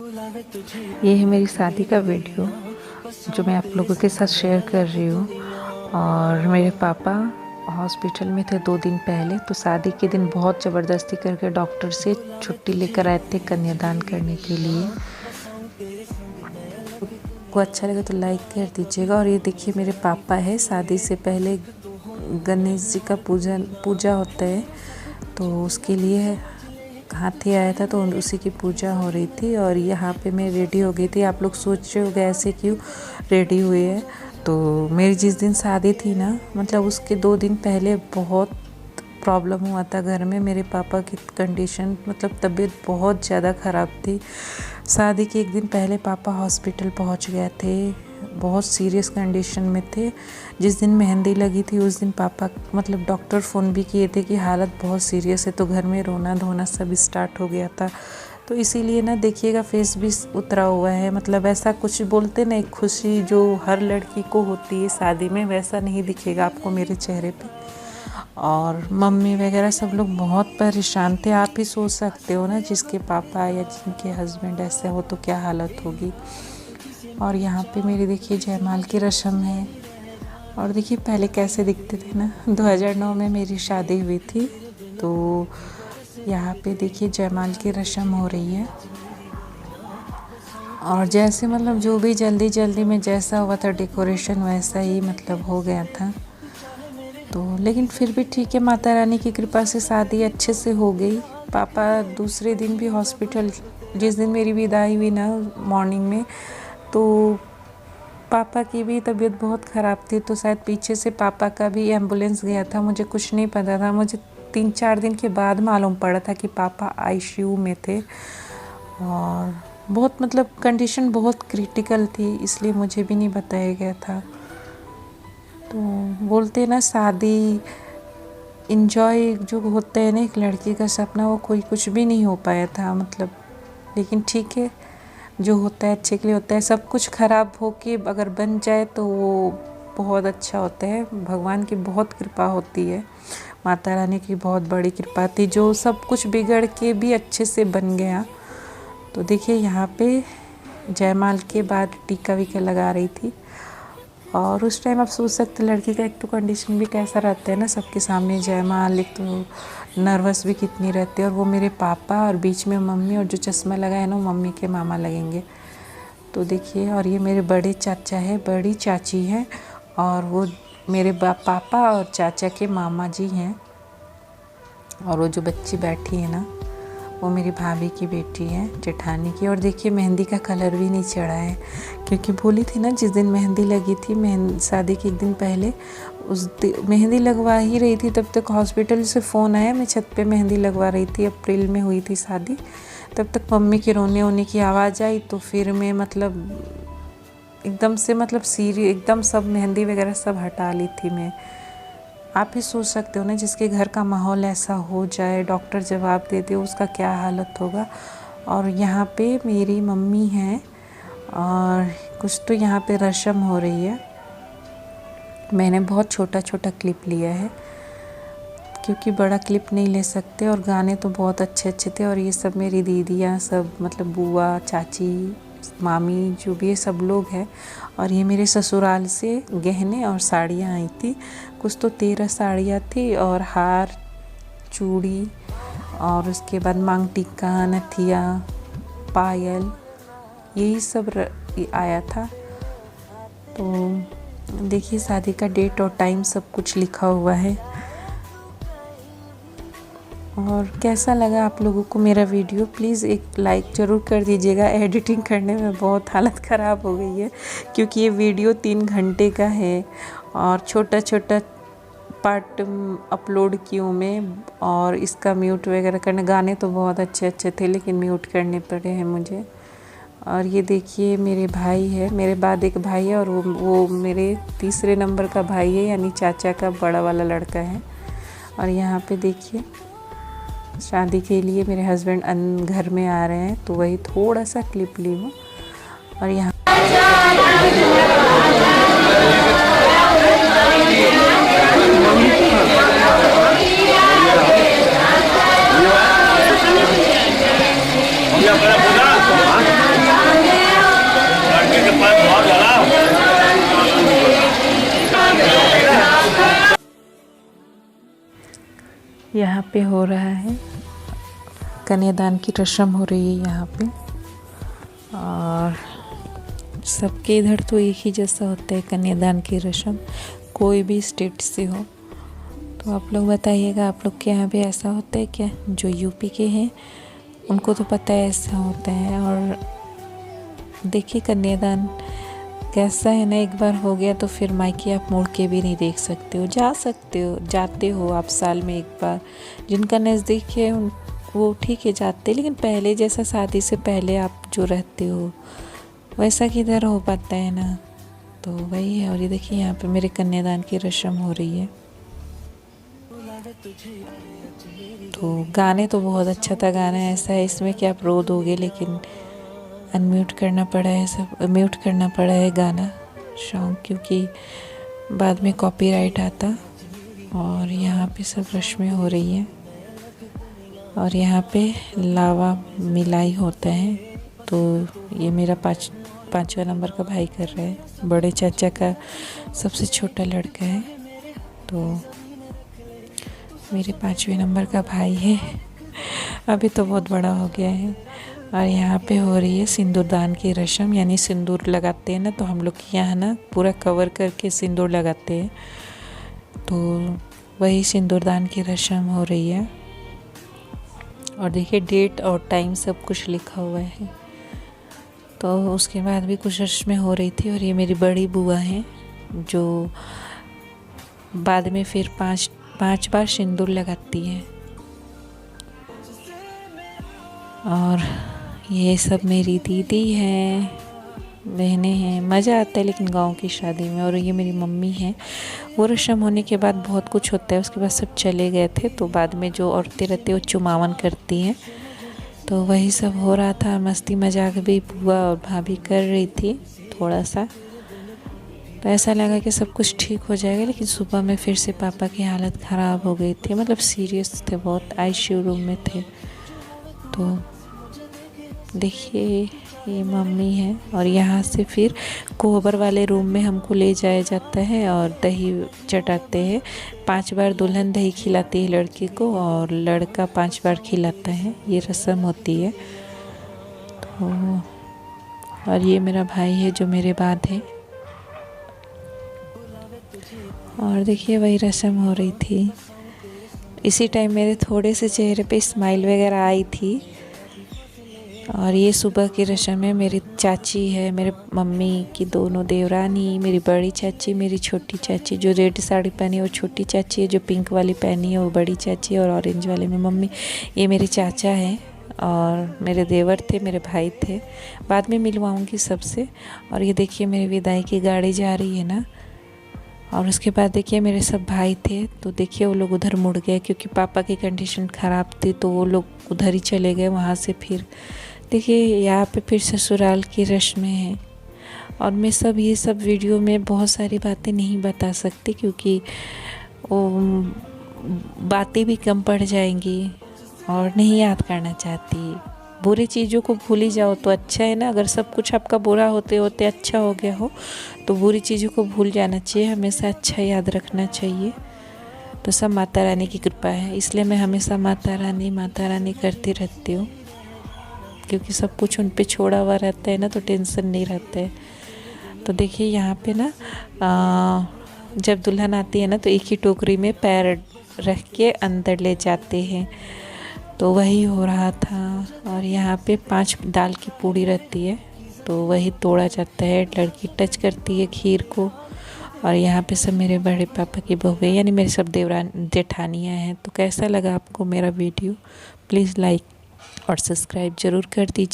ये है मेरी शादी का वीडियो जो मैं आप लोगों के साथ शेयर कर रही हूँ। और मेरे पापा हॉस्पिटल में थे 2 दिन पहले, तो शादी के दिन बहुत ज़बरदस्ती करके डॉक्टर से छुट्टी लेकर आए थे कन्यादान करने के लिए। को अच्छा लगे तो लाइक कर दीजिएगा। और ये देखिए मेरे पापा है, शादी से पहले गणेश जी का पूजा होता है, तो उसके लिए हाथी आया था, तो उसी की पूजा हो रही थी। और यहाँ पे मैं रेडी हो गई थी। आप लोग सोच रहे हो ऐसे क्यों रेडी हुए है, तो मेरी जिस दिन शादी थी ना, मतलब उसके 2 दिन पहले बहुत प्रॉब्लम हुआ था घर में। मेरे पापा की कंडीशन मतलब तबीयत बहुत ज़्यादा ख़राब थी। शादी के 1 दिन पहले पापा हॉस्पिटल पहुंच गए थे, बहुत सीरियस कंडीशन में थे। जिस दिन मेहंदी लगी थी उस दिन पापा मतलब डॉक्टर फ़ोन भी किए थे कि हालत बहुत सीरियस है, तो घर में रोना धोना सब स्टार्ट हो गया था। तो इसीलिए ना देखिएगा फेस भी उतरा हुआ है, मतलब ऐसा कुछ बोलते ना, एक खुशी जो हर लड़की को होती है शादी में, वैसा नहीं दिखेगा आपको मेरे चेहरे पे। और मम्मी वगैरह सब लोग बहुत परेशान थे। आप ही सोच सकते हो ना, जिसके पापा या जिनके हस्बैंड ऐसे हो तो क्या हालत होगी। और यहाँ पे मेरी देखिए जयमाल की रस्म है। और देखिए पहले कैसे दिखते थे ना, 2009 में मेरी शादी हुई थी, तो यहाँ पे देखिए जयमाल की रस्म हो रही है। और जैसे मतलब जो भी जल्दी जल्दी में जैसा हुआ था डेकोरेशन वैसा ही मतलब हो गया था। तो लेकिन फिर भी ठीक है, माता रानी की कृपा से शादी अच्छे से हो गई। पापा दूसरे दिन भी हॉस्पिटल, जिस दिन मेरी विदाई हुई ना मॉर्निंग में, तो पापा की भी तबीयत बहुत ख़राब थी, तो शायद पीछे से पापा का भी एम्बुलेंस गया था। मुझे कुछ नहीं पता था, मुझे 3-4 दिन के बाद मालूम पड़ा था कि पापा आईसीयू में थे। और बहुत मतलब कंडीशन बहुत क्रिटिकल थी, इसलिए मुझे भी नहीं बताया गया था। तो बोलते ना शादी इंजॉय जो होता है ना एक लड़की का सपना, वो कोई कुछ भी नहीं हो पाया था मतलब। लेकिन ठीक है, जो होता है अच्छे के लिए होता है। सब कुछ ख़राब हो के अगर बन जाए तो वो बहुत अच्छा होता है। भगवान की बहुत कृपा होती है, माता रानी की बहुत बड़ी कृपा थी, जो सब कुछ बिगड़ के भी अच्छे से बन गया। तो देखिए यहाँ पे जयमाल के बाद टीका वीका लगा रही थी। और उस टाइम आप सोच सकते लड़की का एक तो कंडीशन भी कैसा रहता है ना, सबके सामने जयमाल, एक तो नर्वस भी कितनी रहती है। और वो मेरे पापा और बीच में मम्मी, और जो चश्मा लगाए ना वो मम्मी के मामा लगेंगे। तो देखिए, और ये मेरे बड़े चाचा है, बड़ी चाची है, और वो मेरे पापा और चाचा के मामा जी हैं। और वो जो बच्ची बैठी है ना, वो मेरी भाभी की बेटी है, जेठानी की। और देखिए मेहंदी का कलर भी नहीं चढ़ा है, क्योंकि बोली थी ना जिस दिन मेहंदी लगी थी, शादी के 1 दिन पहले उस मेहंदी लगवा ही रही थी, तब तक हॉस्पिटल से फ़ोन आया। मैं छत पे मेहंदी लगवा रही थी, अप्रैल में हुई थी शादी। तब तक मम्मी के रोने वोने की आवाज़ आई, तो फिर मैं मतलब एकदम से मतलब एकदम सब मेहंदी वगैरह सब हटा ली थी मैं। आप ही सोच सकते हो ना, जिसके घर का माहौल ऐसा हो जाए, डॉक्टर जवाब देते हो, उसका क्या हालत होगा। और यहाँ पे मेरी मम्मी हैं, और कुछ तो यहाँ पे रस्म हो रही है। मैंने बहुत छोटा छोटा क्लिप लिया है, क्योंकि बड़ा क्लिप नहीं ले सकते। और गाने तो बहुत अच्छे अच्छे थे। और ये सब मेरी दीदियाँ सब, मतलब बुआ, चाची, मामी, जो भी ये सब लोग हैं। और ये मेरे ससुराल से गहने और साड़ियाँ आई थी, कुछ तो 13 साड़ियाँ थी, और हार, चूड़ी, और उसके बाद मांग टीका, नथिया, पायल, यही सब आया था। तो देखिए शादी का डेट और टाइम सब कुछ लिखा हुआ है। और कैसा लगा आप लोगों को मेरा वीडियो, प्लीज़ एक लाइक ज़रूर कर दीजिएगा। एडिटिंग करने में बहुत हालत ख़राब हो गई है, क्योंकि ये वीडियो 3 घंटे का है, और छोटा छोटा पार्ट अपलोड की हूँ मैं। और इसका म्यूट वगैरह करने, गाने तो बहुत अच्छे अच्छे थे, लेकिन म्यूट करने पड़े हैं मुझे। और ये देखिए मेरे भाई है, मेरे बाद एक भाई है, और वो मेरे तीसरे नंबर का भाई है, यानी चाचा का बड़ा वाला लड़का है। और यहाँ पे देखिए शादी के लिए मेरे हस्बैंड घर में आ रहे हैं, तो वही थोड़ा सा क्लिप ली हूँ। और यहाँ पे हो रहा है, कन्यादान की रस्म हो रही है यहाँ पे। और सबके इधर तो एक ही जैसा होता है कन्यादान की रस्म, कोई भी स्टेट से हो। तो आप लोग बताइएगा, आप लोग के यहाँ भी ऐसा होता है क्या? जो यूपी के हैं उनको तो पता है ऐसा होता है। और देखिए कन्यादान कैसा है ना, एक बार हो गया तो फिर मायके आप मुड़ के भी नहीं देख सकते हो। जा सकते हो, जाते हो आप साल में एक बार, जिनका नज़दीक है उन वो ठीक है जाते, लेकिन पहले जैसा शादी से पहले आप जो रहते हो वैसा किधर हो पाता है ना। तो वही है। और ये देखिए यहाँ पे मेरे कन्यादान की रस्म हो रही है। तो गाने तो बहुत अच्छा था, गाना ऐसा है इसमें कि आप रो दोगे, लेकिन अनम्यूट करना पड़ा है, सब म्यूट करना पड़ा है गाना सॉन्ग, क्योंकि बाद में कॉपीराइट आता। और यहाँ पे सब रस्में हो रही है और यहाँ पे लावा मिलाई होता है। तो ये मेरा पाँचवा नंबर का भाई कर रहा है, बड़े चाचा का सबसे छोटा लड़का है। तो मेरे 5वें नंबर का भाई है, अभी तो बहुत बड़ा हो गया है। और यहाँ पे हो रही है सिंदूरदान की रस्म, यानी सिंदूर लगाते हैं ना, तो हम लोग के यहाँ ना पूरा कवर करके सिंदूर लगाते हैं। तो वही सिंदूरदान की रस्म हो रही है। और देखिए डेट और टाइम सब कुछ लिखा हुआ है। तो उसके बाद भी कुछ रस्में हो रही थी। और ये मेरी बड़ी बुआ हैं जो बाद में फिर पाँच बार सिंदूर लगाती है। और ये सब मेरी दीदी हैं, बहनें हैं। मज़ा आता है लेकिन गांव की शादी में। और ये मेरी मम्मी है। वो रस्म होने के बाद बहुत कुछ होता है, उसके बाद सब चले गए थे। तो बाद में जो औरतें रहती हैं वो चुमावन करती हैं। तो वही सब हो रहा था, मस्ती मजाक भी बुआ और भाभी कर रही थी थोड़ा सा। तो ऐसा लगा कि सब कुछ ठीक हो जाएगा, लेकिन सुबह में फिर से पापा की हालत ख़राब हो गई थी, मतलब सीरियस थे बहुत, आईसीयू रूम में थे। तो देखिए ये मम्मी है। और यहाँ से फिर कोहबर वाले रूम में हमको ले जाया जाता है और दही चटाते हैं। 5 बार दुल्हन दही खिलाती है लड़की को और लड़का 5 बार खिलाता है, ये रस्म होती है। तो और ये मेरा भाई है जो मेरे बाद है। और देखिए वही रस्म हो रही थी। इसी टाइम मेरे थोड़े से चेहरे पे स्माइल वगैरह आई थी। और ये सुबह की रस्म है। मेरी चाची है, मेरे मम्मी की दोनों देवरानी, मेरी बड़ी चाची, मेरी छोटी चाची। जो रेड साड़ी पहनी है वो छोटी चाची है, जो पिंक वाली पहनी है वो बड़ी चाची है, और ऑरेंज वाले में मम्मी। ये मेरे चाचा हैं और मेरे देवर थे, मेरे भाई थे। बाद में मिलवाऊंगी सबसे। और ये देखिए मेरी विदाई की गाड़ी जा रही है ना। और उसके बाद देखिए मेरे सब भाई थे, तो देखिए वो लोग उधर मुड़ गए क्योंकि पापा की कंडीशन ख़राब थी, तो वो लोग उधर ही चले गए। वहाँ से फिर देखिए यहाँ पे फिर ससुराल की रस्में हैं। और मैं ये सब वीडियो में बहुत सारी बातें नहीं बता सकती, क्योंकि वो बातें भी कम पड़ जाएंगी और नहीं याद करना चाहती। बुरी चीज़ों को भूल ही जाओ तो अच्छा है ना। अगर सब कुछ आपका बुरा होते होते अच्छा हो गया हो तो बुरी चीज़ों को भूल जाना चाहिए, हमेशा अच्छा याद रखना चाहिए। तो सब माता रानी की कृपा है, इसलिए मैं हमेशा माता रानी करती रहती हूँ, क्योंकि सब कुछ उन पे छोड़ा हुआ रहता है ना, तो टेंशन नहीं रहता है। तो देखिए यहाँ पे ना जब दुल्हन आती है ना तो एक ही टोकरी में पैर रख के अंदर ले जाते हैं। तो वही हो रहा था। और यहाँ पे 5 दाल की पूड़ी रहती है, तो वही तोड़ा जाता है, लड़की टच करती है खीर को। और यहाँ पे सब मेरे बड़े पापा की बहुएं, यानी मेरे सब जेठानियाँ हैं। तो कैसा लगा आपको मेरा वीडियो? प्लीज़ लाइक और सब्सक्राइब ज़रूर कर दीजिए।